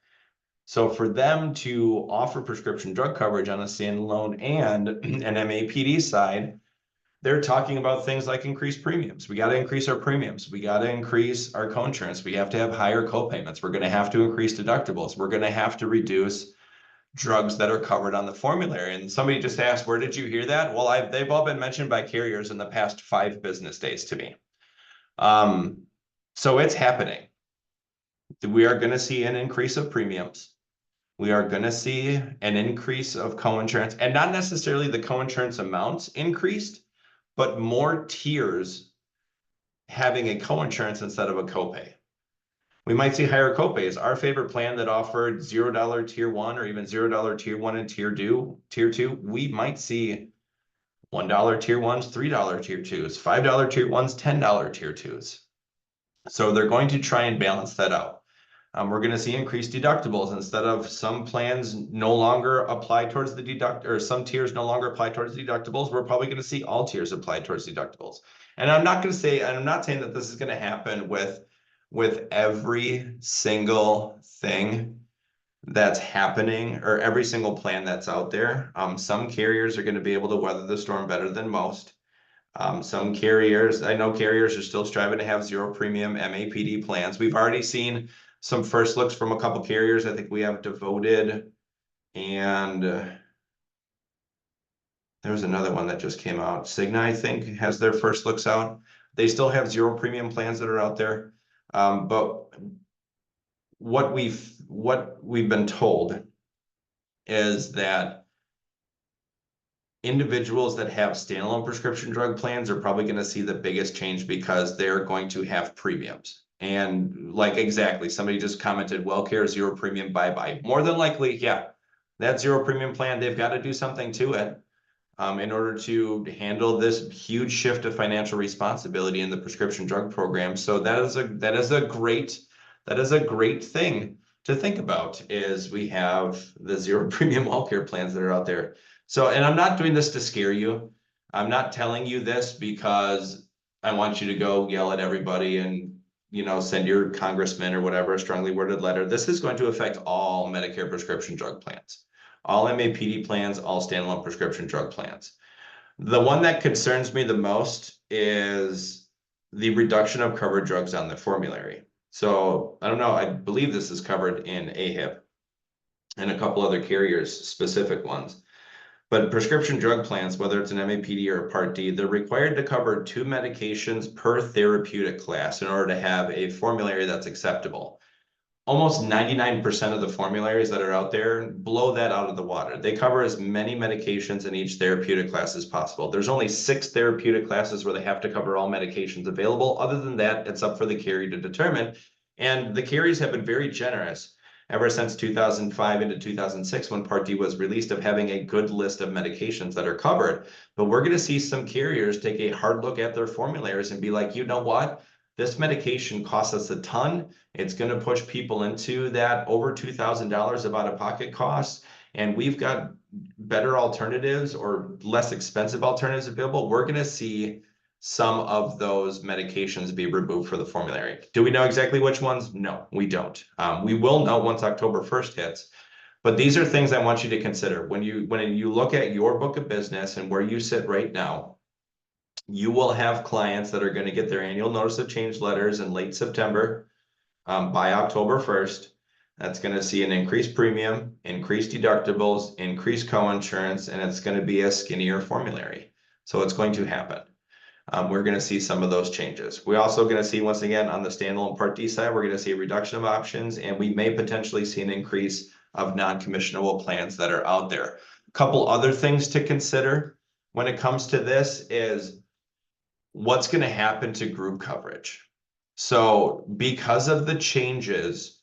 So for them to offer prescription drug coverage on a standalone and an MAPD side, they're talking about things like increased premiums. We got to increase our premiums. We got to increase our coinsurance. We have to have higher copayments. We're going to have to increase deductibles. We're going to have to reduce drugs that are covered on the formulary. And somebody just asked, where did you hear that? Well, they've all been mentioned by carriers in the past 5 business days to me. So it's happening. We are going to see an increase of premiums. We are going to see an increase of coinsurance, and not necessarily the coinsurance amounts increased, but more tiers having a coinsurance instead of a copay. We might see higher copays. Our favorite plan that offered $0 tier 1 or even $0 tier 1 and tier 2, we might see $1 tier 1s, $3 tier 2s, $5 tier 1s, $10 tier 2s. So they're going to try and balance that out. We're going to see increased deductibles. Instead of some plans no longer apply towards the or some tiers no longer apply towards deductibles, we're probably going to see all tiers apply towards deductibles. And I'm not saying that this is going to happen with every single thing that's happening or every single plan that's out there. Some carriers are going to be able to weather the storm better than most. Some carriers, I know carriers are still striving to have 0 premium MAPD plans. We've already seen some first looks from a couple carriers. I think we have Devoted, and there's another one that just came out. Cigna, I think, has their first looks out. They still have 0 premium plans that are out there. But what we've been told is that individuals that have standalone prescription drug plans are probably going to see the biggest change because they're going to have premiums. And like exactly, somebody just commented, WellCare 0 premium, bye-bye. More than likely, yeah, that 0 premium plan, they've got to do something to it in order to handle this huge shift of financial responsibility in the prescription drug program. So that is a great thing to think about, is we have the 0 premium WellCare plans that are out there. So, and I'm not doing this to scare you. I'm not telling you this because I want you to go yell at everybody and, send your congressman or whatever a strongly worded letter. This is going to affect all Medicare prescription drug plans, all MAPD plans, all standalone prescription drug plans. The one that concerns me the most is the reduction of covered drugs on the formulary. So I don't know, I believe this is covered in AHIP and a couple other carriers, specific ones. But prescription drug plans, whether it's an MAPD or a Part D, they're required to cover 2 medications per therapeutic class in order to have a formulary that's acceptable. Almost 99% of the formularies that are out there blow that out of the water. They cover as many medications in each therapeutic class as possible. There's only 6 therapeutic classes where they have to cover all medications available. Other than that, it's up for the carrier to determine. And the carriers have been very generous ever since 2005 into 2006, when Part D was released, of having a good list of medications that are covered. But we're going to see some carriers take a hard look at their formularies and be like, you know what? This medication costs us a ton. It's going to push people into that over $2,000 of out-of-pocket costs. And we've got better alternatives or less expensive alternatives available. We're going to see some of those medications be removed for the formulary. Do we know exactly which ones? No, we don't. We will know once October 1st hits. But these are things I want you to consider. When you look at your book of business and where you sit right now, you will have clients that are going to get their annual notice of change letters in late September. By October 1st, that's going to see an increased premium, increased deductibles, increased coinsurance, and it's going to be a skinnier formulary. So it's going to happen. We're going to see some of those changes. We're also going to see, once again, on the standalone Part D side, we're going to see a reduction of options, and we may potentially see an increase of non-commissionable plans that are out there. A couple other things to consider when it comes to this is what's going to happen to group coverage. So because of the changes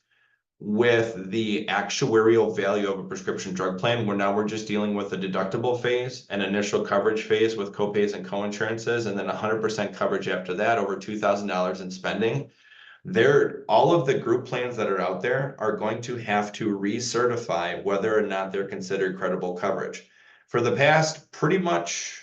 with the actuarial value of a prescription drug plan, where now we're just dealing with a deductible phase, an initial coverage phase with copays and coinsurances, and then 100% coverage after that, over $2,000 in spending. All of the group plans that are out there are going to have to recertify whether or not they're considered credible coverage. For the past, pretty much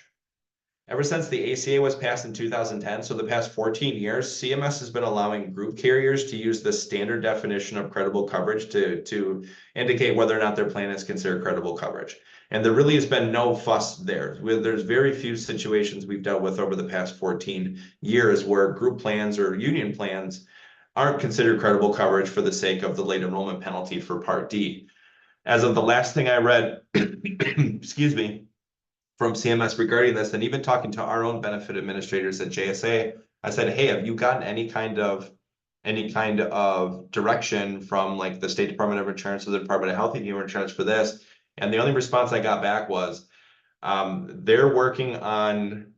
ever since the ACA was passed in 2010, so the past 14 years, CMS has been allowing group carriers to use the standard definition of credible coverage to indicate whether or not their plan is considered credible coverage. And there really has been no fuss there. There's very few situations we've dealt with over the past 14 years where group plans or union plans aren't considered credible coverage for the sake of the late enrollment penalty for Part D. As of the last thing I read, excuse me, from CMS regarding this, and even talking to our own benefit administrators at JSA, I said, hey, have you gotten any kind of direction from like the State Department of Insurance or the Department of Health and Human Insurance for this? And the only response I got back was they're working on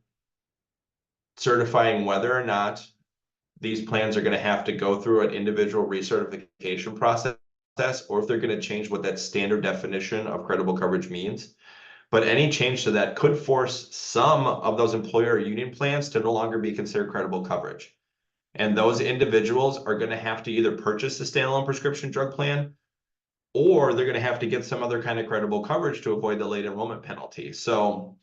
certifying whether or not these plans are going to have to go through an individual recertification process, or if they're going to change what that standard definition of credible coverage means. But any change to that could force some of those employer or union plans to no longer be considered credible coverage. And those individuals are going to have to either purchase a standalone prescription drug plan, or they're going to have to get some other kind of credible coverage to avoid the late enrollment penalty. So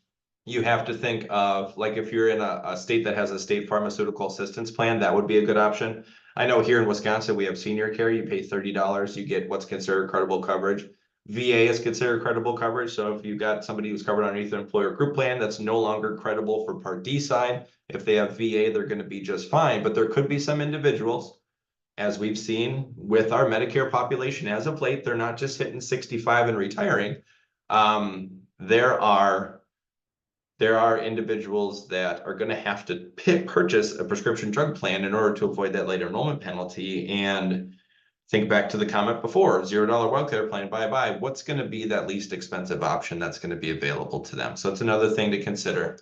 you have to think of, like, if you're in a state that has a state pharmaceutical assistance plan, that would be a good option. I know here in Wisconsin, we have senior care. You pay $30, you get what's considered credible coverage. VA is considered credible coverage. So if you've got somebody who's covered underneath an employer group plan, that's no longer credible for Part D side. If they have VA, they're going to be just fine. But there could be some individuals, as we've seen with our Medicare population as of late, they're not just hitting 65 and retiring. There are individuals that are going to have to purchase a prescription drug plan in order to avoid that late enrollment penalty. And think back to the comment before, $0 WellCare plan, bye-bye. What's going to be that least expensive option that's going to be available to them? So it's another thing to consider.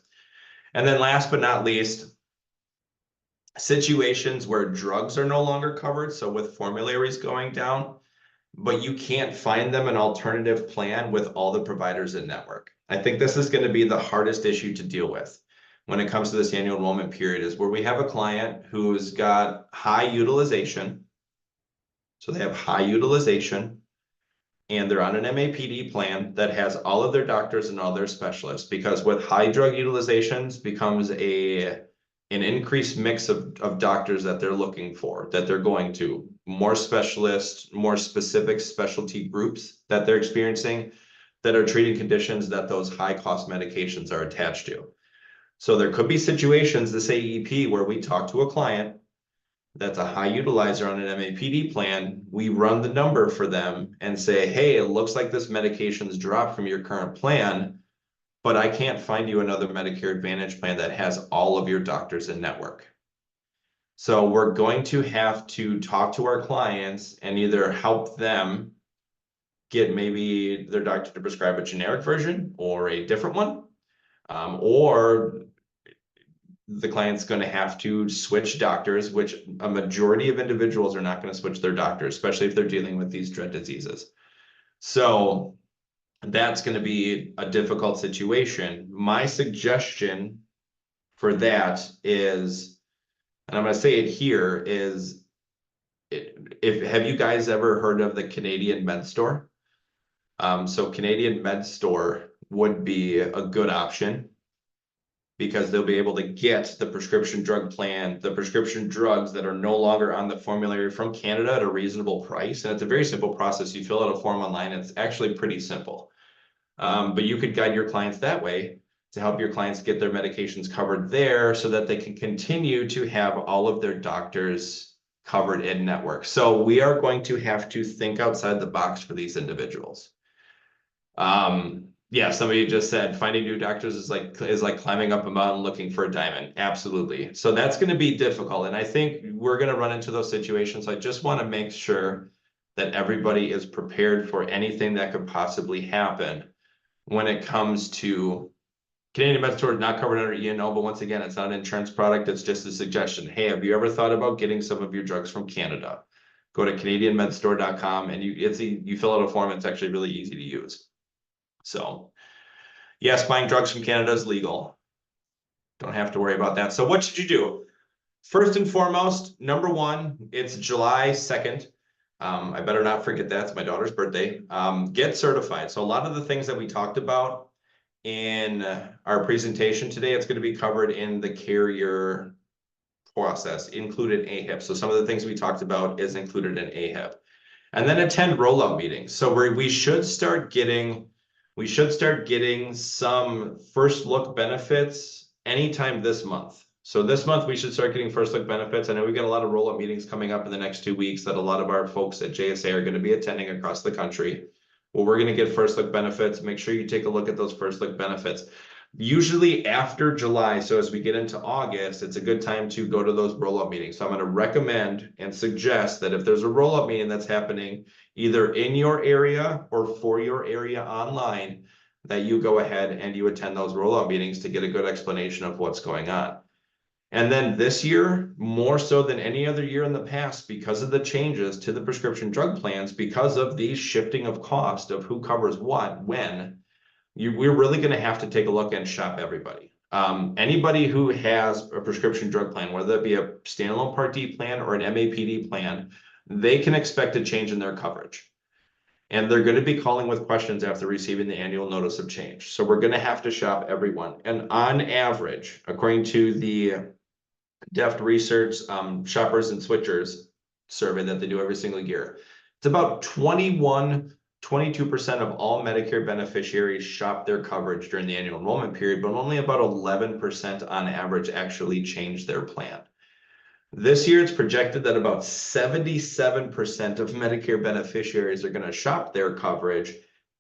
And then last but not least, situations where drugs are no longer covered. So with formularies going down, but you can't find them an alternative plan with all the providers in network. I think this is going to be the hardest issue to deal with when it comes to this annual enrollment period, is where we have a client who's got high utilization. So they have high utilization and they're on an MAPD plan that has all of their doctors and all their specialists, because with high drug utilizations becomes an increased mix of doctors that they're looking for, that they're going to, more specialists, more specific specialty groups that they're experiencing that are treating conditions that those high cost medications are attached to. So there could be situations, this AEP, where we talk to a client that's a high utilizer on an MAPD plan, we run the number for them and say, hey, it looks like this medication's dropped from your current plan, but I can't find you another Medicare Advantage plan that has all of your doctors in network. So we're going to have to talk to our clients and either help them get maybe their doctor to prescribe a generic version or a different one, or the client's going to have to switch doctors, which a majority of individuals are not going to switch their doctors, especially if they're dealing with these dread diseases. So that's going to be a difficult situation. My suggestion for that is, and I'm going to say it here, is have you guys ever heard of the Canadian Med Store? So Canadian Med Store would be a good option because they'll be able to get the prescription drug plan, the prescription drugs that are no longer on the formulary from Canada at a reasonable price. And it's a very simple process. You fill out a form online. It's actually pretty simple. But you could guide your clients that way to help your clients get their medications covered there so that they can continue to have all of their doctors covered in network. So we are going to have to think outside the box for these individuals. Yeah, somebody just said finding new doctors is like climbing up a mountain looking for a diamond. Absolutely. So that's going to be difficult. And I think we're going to run into those situations. I just want to make sure that everybody is prepared for anything that could possibly happen when it comes to Canadian Med Store is not covered under E&O, but once again, it's not an insurance product. It's just a suggestion. Hey, have you ever thought about getting some of your drugs from Canada? Go to CanadianMedStore.com and you fill out a form. It's actually really easy to use. So yes, buying drugs from Canada is legal. Don't have to worry about that. So what should you do? First and foremost, number one, it's July 2nd. I better not forget that. It's my daughter's birthday. Get certified. So a lot of the things that we talked about in our presentation today, it's going to be covered in the carrier process, included AHIP. So some of the things we talked about is included in AHIP. And then attend rollout meetings. So we should start getting some first look benefits anytime this month. So this month we should start getting first look benefits. I know we've got a lot of rollout meetings coming up in the next 2 weeks that a lot of our folks at JSA are going to be attending across the country. Well, we're going to get first look benefits. Make sure you take a look at those first look benefits. Usually after July, so as we get into August, it's a good time to go to those rollout meetings. So I'm going to recommend and suggest that if there's a rollout meeting that's happening either in your area or for your area online, that you go ahead and you attend those rollout meetings to get a good explanation of what's going on. And then this year, more so than any other year in the past, because of the changes to the prescription drug plans, because of the shifting of cost of who covers what, when, we're really going to have to take a look and shop everybody. Anybody who has a prescription drug plan, whether that be a standalone Part D plan or an MAPD plan, they can expect a change in their coverage. And they're going to be calling with questions after receiving the annual notice of change. So we're going to have to shop everyone. And on average, according to the Deft Research Shoppers and Switchers survey that they do every single year, it's about 22% of all Medicare beneficiaries shop their coverage during the annual enrollment period, but only about 11% on average actually change their plan. This year, it's projected that about 77% of Medicare beneficiaries are going to shop their coverage,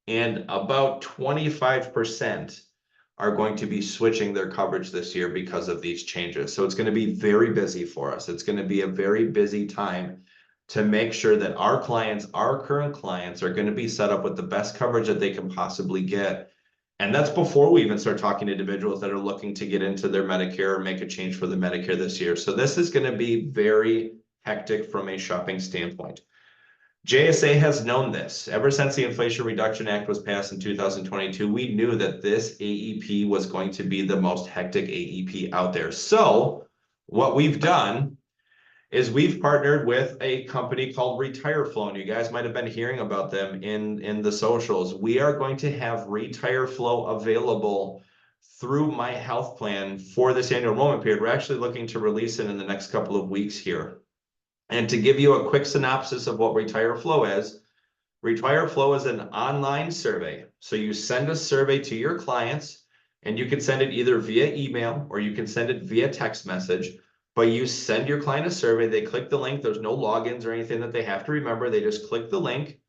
and about 25% are going to be switching their coverage this year because of these changes. So it's going to be very busy for us. It's going to be a very busy time to make sure that our clients, our current clients, are going to be set up with the best coverage that they can possibly get. And that's before we even start talking to individuals that are looking to get into their Medicare or make a change for the Medicare this year. So this is going to be very hectic from a shopping standpoint. JSA has known this. Ever since the Inflation Reduction Act was passed in 2022, we knew that this AEP was going to be the most hectic AEP out there. So what we've done is we've partnered with a company called RetireFlow, and you guys might have been hearing about them in the socials. We are going to have RetireFlow available through My Health Plan for this annual enrollment period. We're actually looking to release it in the next couple of weeks here. And to give you a quick synopsis of what RetireFlow is an online survey. So you send a survey to your clients, and you can send it either via email or you can send it via text message. But you send your client a survey, they click the link, there's no logins or anything that they have to remember, they just click the link,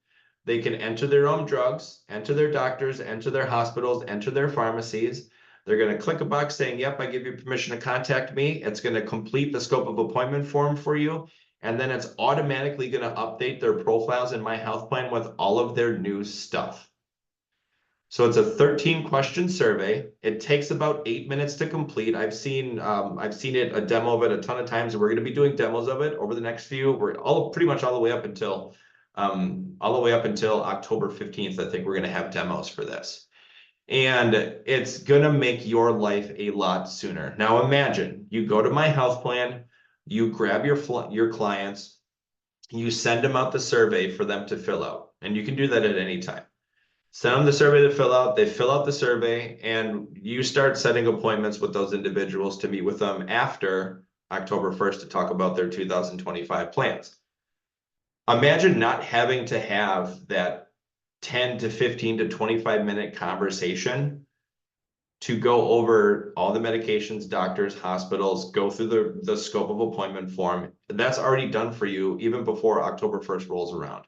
they can enter their own drugs, enter their doctors, enter their hospitals, enter their pharmacies. They're going to click a box saying, yep, I give you permission to contact me. It's going to complete the scope of appointment form for you. And then it's automatically going to update their profiles in My Health Plan with all of their new stuff. So it's a 13-question survey. It takes about 8 minutes to complete. I've seen it, a demo of it a ton of times, and we're going to be doing demos of it over the next few. We're pretty much all the way up until October 15th. I think we're going to have demos for this. And it's going to make your life a lot sooner. Now imagine you go to my health plan, you grab your clients, you send them out the survey for them to fill out, and you can do that at any time. Send them the survey to fill out, they fill out the survey, and you start setting appointments with those individuals to meet with them after October 1st to talk about their 2025 plans. Imagine not having to have that 10 to 15 to 25-minute conversation to go over all the medications, doctors, hospitals, go through the scope of appointment form. That's already done for you even before October 1st rolls around.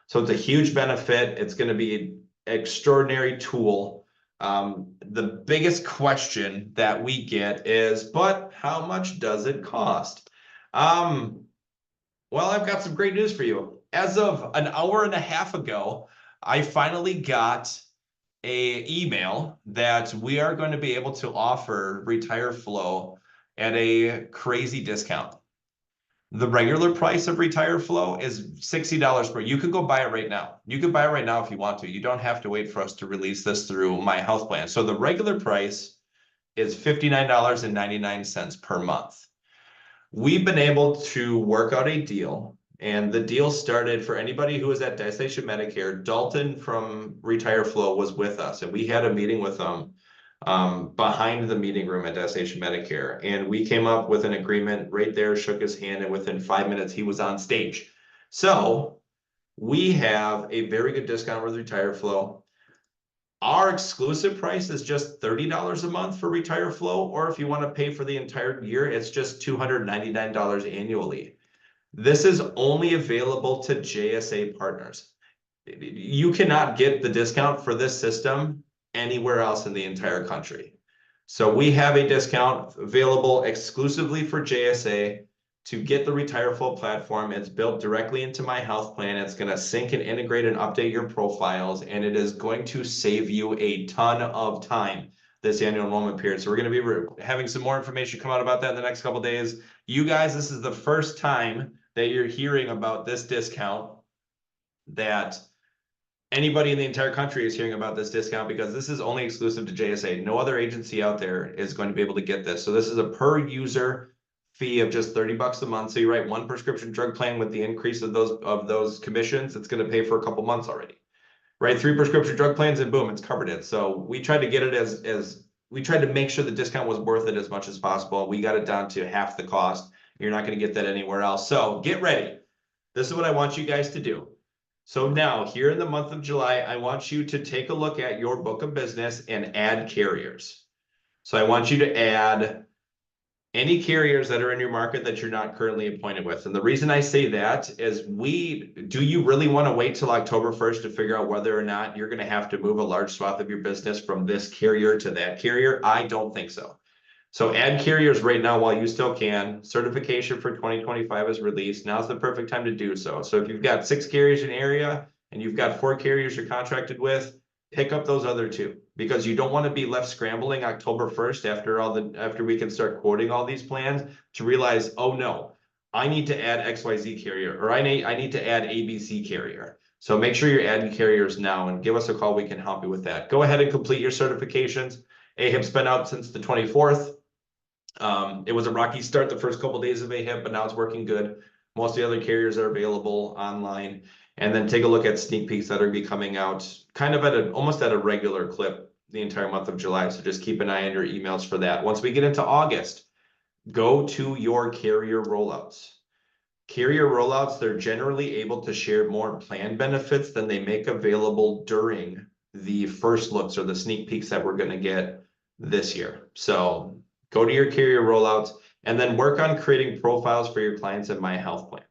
So it's a huge benefit. It's going to be an extraordinary tool. The biggest question that we get is, but how much does it cost? Well, I've got some great news for you. As of an hour and a half ago, I finally got an email that we are going to be able to offer Retire Flow at a crazy discount. The regular price of Retire Flow is $60 per. You can go buy it right now. You can buy it right now if you want to. You don't have to wait for us to release this through my health plan. So the regular price is $59.99 per month. We've been able to work out a deal, and the deal started for anybody who was at Destination Medicare. Dalton from Retire Flow was with us, and we had a meeting with them behind the meeting room at Destination Medicare. And we came up with an agreement right there, shook his hand, and within 5 minutes, he was on stage. So we have a very good discount with Retire Flow. Our exclusive price is just $30 a month for Retire Flow, or if you want to pay for the entire year, it's just $299 annually. This is only available to JSA partners. You cannot get the discount for this system anywhere else in the entire country. So we have a discount available exclusively for JSA to get the Retire Flow platform. It's built directly into my health plan. It's going to sync and integrate and update your profiles, and it is going to save you a ton of time this annual enrollment period. So we're going to be having some more information come out about that in the next couple of days. You guys, this is the first time that you're hearing about this discount, that anybody in the entire country is hearing about this discount, because this is only exclusive to JSA. No other agency out there is going to be able to get this. So this is a per user fee of just $30 a month. So you write one prescription drug plan with the increase of those commissions, it's going to pay for a couple months already. Write 3 prescription drug plans and boom, it's covered it. So we tried to get it as we tried to make sure the discount was worth it as much as possible. We got it down to half the cost. You're not going to get that anywhere else. So get ready. This is what I want you guys to do. So now, here in the month of July, I want you to take a look at your book of business and add carriers. So I want you to add any carriers that are in your market that you're not currently appointed with. And the reason I say that is, do you really want to wait till October 1st to figure out whether or not you're going to have to move a large swath of your business from this carrier to that carrier? I don't think so. So add carriers right now while you still can. Certification for 2025 is released. Now's the perfect time to do so. So if you've got 6 carriers in area and you've got 4 carriers you're contracted with, pick up those other 2, because you don't want to be left scrambling October 1st after we can start quoting all these plans to realize, oh no, I need to add XYZ carrier, or I need to add ABC carrier. So make sure you're adding carriers now and give us a call. We can help you with that. Go ahead and complete your certifications. AHIP's been out since the 24th. It was a rocky start the first couple of days of AHIP, but now it's working good. Most of the other carriers are available online. And then take a look at sneak peeks that are be coming out kind of almost at a regular clip the entire month of July. So just keep an eye on your emails for that. Once we get into August, go to your carrier rollouts. Carrier rollouts, they're generally able to share more plan benefits than they make available during the first looks or the sneak peeks that we're going to get this year. So go to your carrier rollouts and then work on creating profiles for your clients in My Health Plan.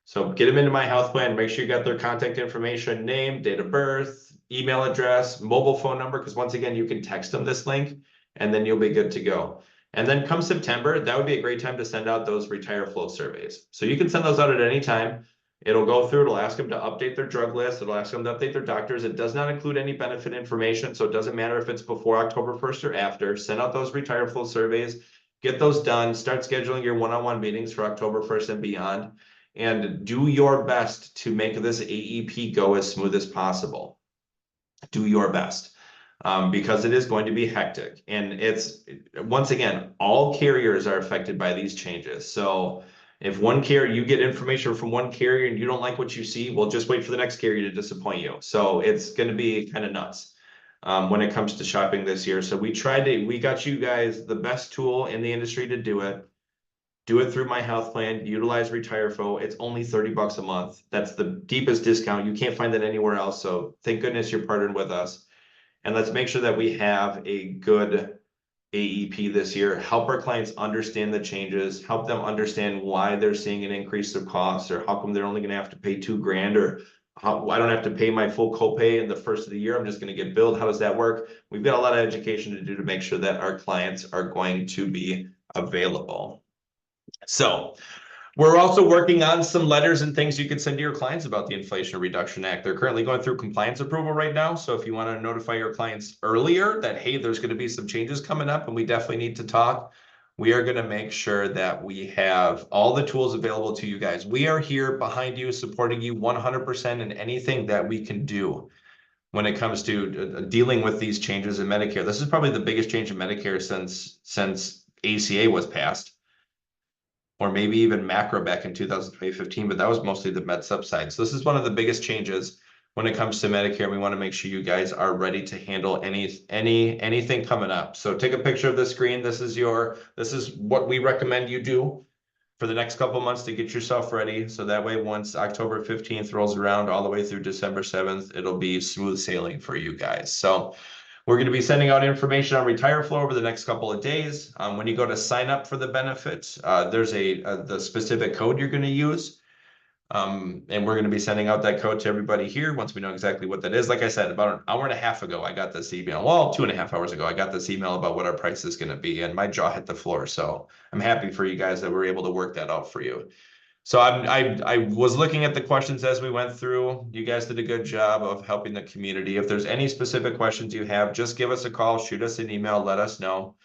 So get them into My Health Plan, make sure you got their contact information, name, date of birth, email address, mobile phone number, because once again, you can text them this link and then you'll be good to go. And then come September, that would be a great time to send out those Retire Flow surveys. So you can send those out at any time. It'll go through, it'll ask them to update their drug list, it'll ask them to update their doctors. It does not include any benefit information, so it doesn't matter if it's before October 1st or after. Send out those retire full surveys, get those done, start scheduling your one-on-one meetings for October 1st and beyond, and do your best to make this AEP go as smooth as possible. Do your best. Because it is going to be hectic. And it's, once again, all carriers are affected by these changes. So if one carrier, you get information from one carrier and you don't like what you see, well, just wait for the next carrier to disappoint you. So it's going to be kind of nuts when it comes to shopping this year. So we got you guys the best tool in the industry to do it. Do it through My Health Plan, utilize RetireFo. It's only $30 a month. That's the deepest discount. You can't find that anywhere else. So thank goodness you're partnered with us. And let's make sure that we have a good AEP this year. Help our clients understand the changes, help them understand why they're seeing an increase of costs, or how come they're only going to have to pay $2,000, or how I don't have to pay my full copay in the first of the year. I'm just going to get billed. How does that work? We've got a lot of education to do to make sure that our clients are going to be available. So we're also working on some letters and things you can send to your clients about the Inflation Reduction Act. They're currently going through compliance approval right now. So if you want to notify your clients earlier that, hey, there's going to be some changes coming up and we definitely need to talk, we are going to make sure that we have all the tools available to you guys. We are here behind you, supporting you 100% in anything that we can do when it comes to dealing with these changes in Medicare. This is probably the biggest change in Medicare since ACA was passed, or maybe even macro back in 2015, but that was mostly the med sub side. So this is one of the biggest changes when it comes to Medicare. We want to make sure you guys are ready to handle anything coming up. So take a picture of the screen. This is what we recommend you do for the next couple of months to get yourself ready. So that way, once October 15th rolls around all the way through December 7th, it'll be smooth sailing for you guys. So we're going to be sending out information on RetireFlow over the next couple of days. When you go to sign up for the benefits, there's the specific code you're going to use. And we're going to be sending out that code to everybody here once we know exactly what that is. Like I said, about an hour and a half ago, I got this email. Well, 2.5 hours ago, I got this email about what our price is going to be, and my jaw hit the floor. So I'm happy for you guys that we're able to work that out for you. So I was looking at the questions as we went through. You guys did a good job of helping the community. If there's any specific questions you have, just give us a call, shoot us an email, let us know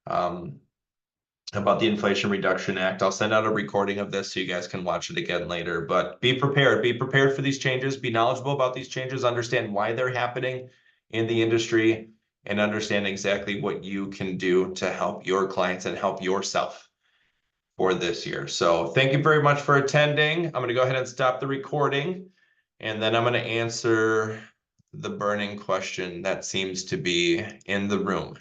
about the Inflation Reduction Act. I'll send out a recording of this so you guys can watch it again later. But be prepared for these changes, be knowledgeable about these changes, understand why they're happening in the industry, and understand exactly what you can do to help your clients and help yourself for this year. So thank you very much for attending. I'm going to go ahead and stop the recording, and then I'm going to answer the burning question that seems to be in the room.